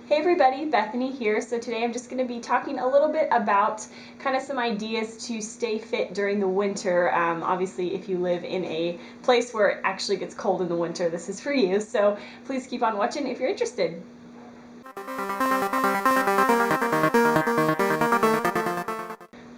Hey everybody, Bethany here. So today I'm just going to be talking a little bit about kind of some ideas to stay fit during the winter. Obviously, if you live in a place where it actually gets cold in the winter, this is for you. So please keep on watching if you're interested.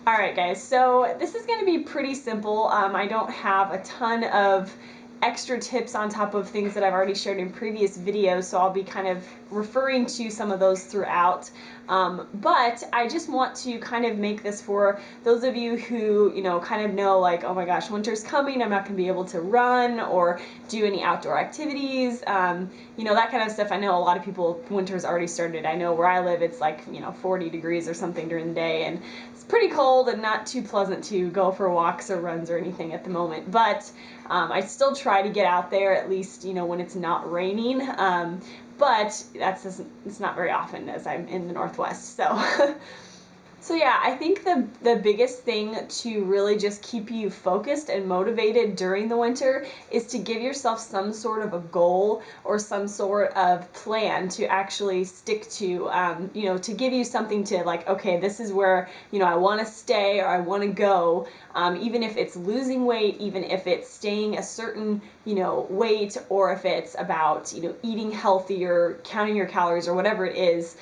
Alright guys, so this is going to be pretty simple. I don't have a ton of extra tips on top of things that I've already shared in previous videos, so I'll be kind of referring to some of those throughout. But I just want to kind of make this for those of you who, kind of know like, oh my gosh, winter's coming, I'm not going to be able to run or do any outdoor activities, that kind of stuff. I know a lot of people, winter's already started. I know where I live, it's like, 40 degrees or something during the day, and it's pretty cold and not too pleasant to go for walks or runs or anything at the moment. But I still try to get out there at least, when it's not raining. But it's not very often as I'm in the Northwest. So So yeah, I think the biggest thing to really just keep you focused and motivated during the winter is to give yourself some sort of a goal or some sort of plan to actually stick to, to give you something to like, okay, this is where, I want to stay or I want to go, even if it's losing weight, even if it's staying a certain, weight, or if it's about, eating healthier, counting your calories or whatever it is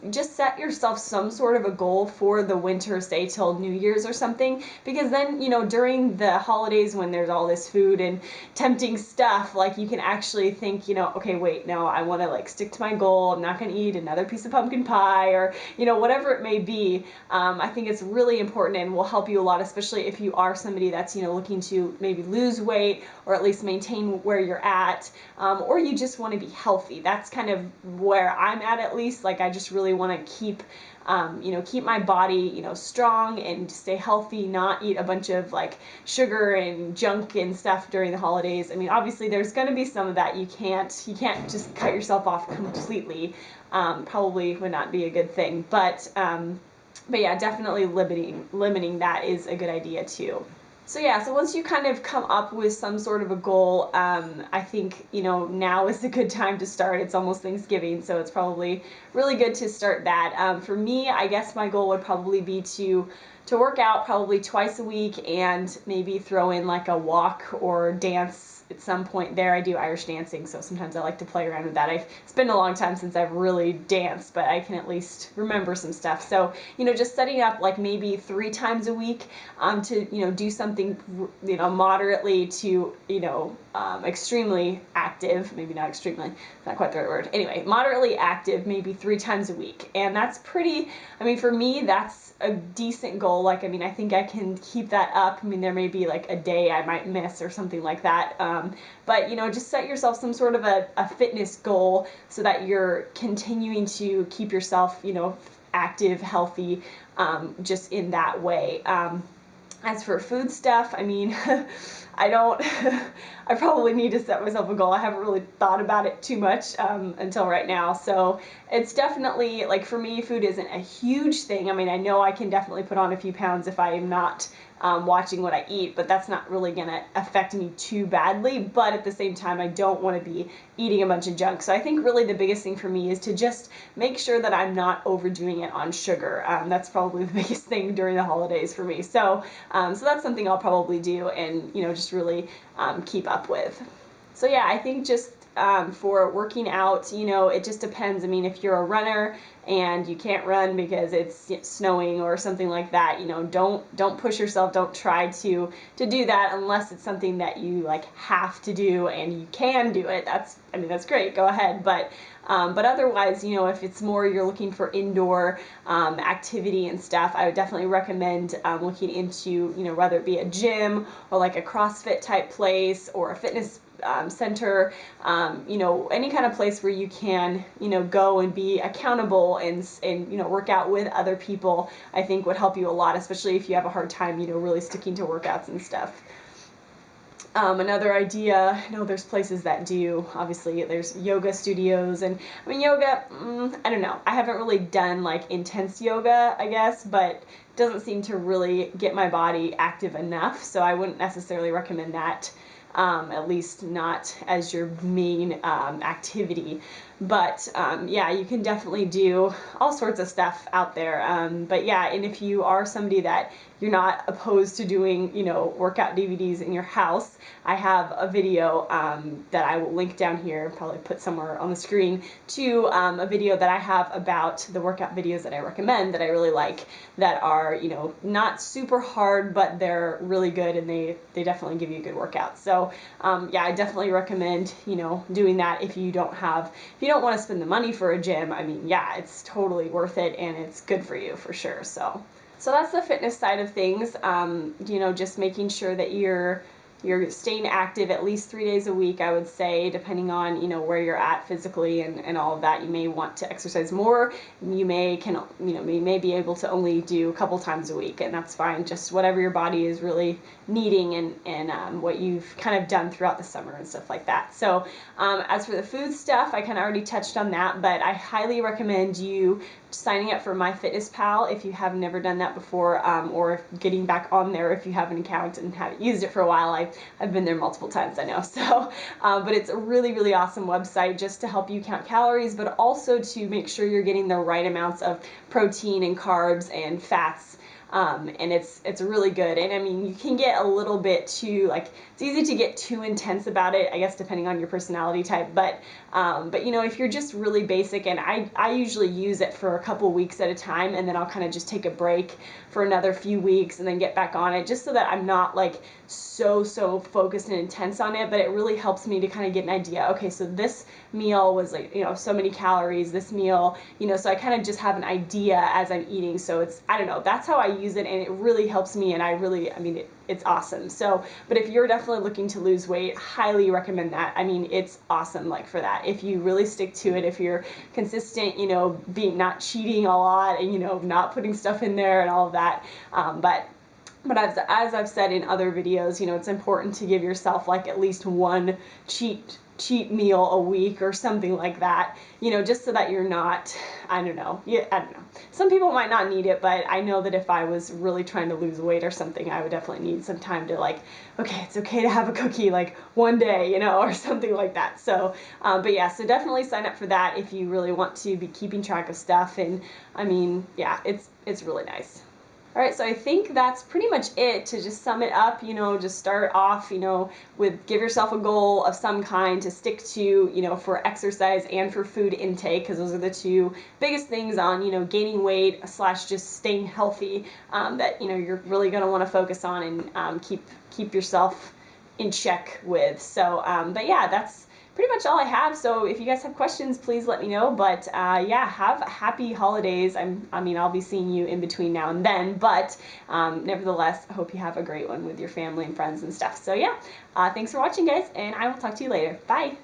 just set yourself some sort of a goal for the winter, say till New Year's or something, because then, during the holidays when there's all this food and tempting stuff, like you can actually think, okay, wait, no, I want to like stick to my goal. I'm not going to eat another piece of pumpkin pie or, whatever it may be. I think it's really important and will help you a lot, especially if you are somebody that's, looking to maybe lose weight or at least maintain where you're at, or you just want to be healthy. That's kind of where I'm at least. Like I just really want to keep keep my body, strong and stay healthy, not eat a bunch of like sugar and junk and stuff during the holidays. I mean, obviously there's going to be some of that. You can't just cut yourself off completely. Probably would not be a good thing, but yeah, definitely limiting that is a good idea too. So yeah, so once you kind of come up with some sort of a goal, I think, now is a good time to start. It's almost Thanksgiving, so it's probably really good to start that. For me, I guess my goal would probably be to work out probably twice a week and maybe throw in like a walk or dance at some point there. I do Irish dancing, so sometimes I like to play around with that. It's been a long time since I've really danced, but I can at least remember some stuff. So, just setting up like maybe 3 times a week to, do something, moderately to, extremely active, maybe not extremely, not quite the right word. Anyway, moderately active, maybe 3 times a week. And that's pretty, I mean, for me, that's a decent goal. Like, I mean, I think I can keep that up. I mean, there may be like a day I might miss or something like that. But, just set yourself some sort of a fitness goal so that you're continuing to keep yourself, active, healthy, just in that way. As for food stuff, I mean, I don't, I probably need to set myself a goal. I haven't really thought about it too much until right now. So it's definitely, like for me, food isn't a huge thing. I mean, I know I can definitely put on a few pounds if I am not watching what I eat, but that's not really going to affect me too badly. But at the same time, I don't want to be eating a bunch of junk. So I think really the biggest thing for me is to just make sure that I'm not overdoing it on sugar. That's probably the biggest thing during the holidays for me. So that's something I'll probably do and, just really keep up with. So yeah, I think just for working out, it just depends. I mean, if you're a runner and you can't run because it's snowing or something like that, don't push yourself. Don't try to do that unless it's something that you like have to do and you can do it. That's great. Go ahead. But otherwise, if it's more you're looking for indoor activity and stuff, I would definitely recommend looking into, whether it be a gym or like a CrossFit type place or a fitness center, any kind of place where you can, go and be accountable and work out with other people, I think would help you a lot, especially if you have a hard time, really sticking to workouts and stuff. Another idea, there's places that do, obviously there's yoga studios, and I mean yoga, I don't know, I haven't really done like intense yoga, I guess, but it doesn't seem to really get my body active enough, so I wouldn't necessarily recommend that, at least not as your main activity. But yeah, you can definitely do all sorts of stuff out there. But yeah, and if you are somebody that you're not opposed to doing, you know, workout DVDs in your house, I have a video that I will link down here, probably put somewhere on the screen, to a video that I have about the workout videos that I recommend that I really like, that are, you know, not super hard, but they're really good, and they definitely give you a good workout. So yeah, I definitely recommend, you know, doing that if you don't want to spend the money for a gym. I mean, yeah, it's totally worth it, and it's good for you for sure. So that's the fitness side of things. You know, just making sure that you're staying active at least 3 days a week, I would say, depending on, you know, where you're at physically and all of that. You may want to exercise more. You may be able to only do a couple times a week, and that's fine. Just whatever your body is really needing, and what you've kind of done throughout the summer and stuff like that. So as for the food stuff, I kind of already touched on that, but I highly recommend you signing up for MyFitnessPal if you have never done that before, or getting back on there if you have an account and haven't used it for a while. I've been there multiple times, I know. So, but it's a really, really awesome website just to help you count calories, but also to make sure you're getting the right amounts of protein and carbs and fats. And it's really good. And I mean, you can get a little bit too, like, it's easy to get too intense about it, I guess, depending on your personality type. But you know, if you're just really basic, and I usually use it for a couple weeks at a time, and then I'll kind of just take a break for another few weeks and then get back on it, just so that I'm not like so focused and intense on it. But it really helps me to kind of get an idea. Okay, so this meal was, like, you know, so many calories, this meal, you know, so I kind of just have an idea as I'm eating. So it's, I don't know, that's how I use it, and it really helps me, and I mean, it's awesome. So, but if you're definitely looking to lose weight, highly recommend that. I mean, it's awesome, like, for that. If you really stick to it, if you're consistent, you know, not cheating a lot, and, you know, not putting stuff in there and all of that. But as I've said in other videos, you know, it's important to give yourself like at least one cheat meal a week or something like that, you know, just so that you're not, I don't know. Some people might not need it, but I know that if I was really trying to lose weight or something, I would definitely need some time to, like, okay, it's okay to have a cookie like one day, you know, or something like that. So, but yeah, so definitely sign up for that if you really want to be keeping track of stuff. And I mean, yeah, it's really nice. All right, so I think that's pretty much it. To just sum it up, you know, just start off, you know, with, give yourself a goal of some kind to stick to, you know, for exercise and for food intake, because those are the two biggest things on, you know, gaining weight slash just staying healthy, that, you know, you're really going to want to focus on, and keep yourself in check with. So, but yeah, that's pretty much all I have. So if you guys have questions, please let me know. But yeah, have happy holidays. I mean, I'll be seeing you in between now and then, but nevertheless, I hope you have a great one with your family and friends and stuff. So yeah, thanks for watching, guys, and I will talk to you later. Bye.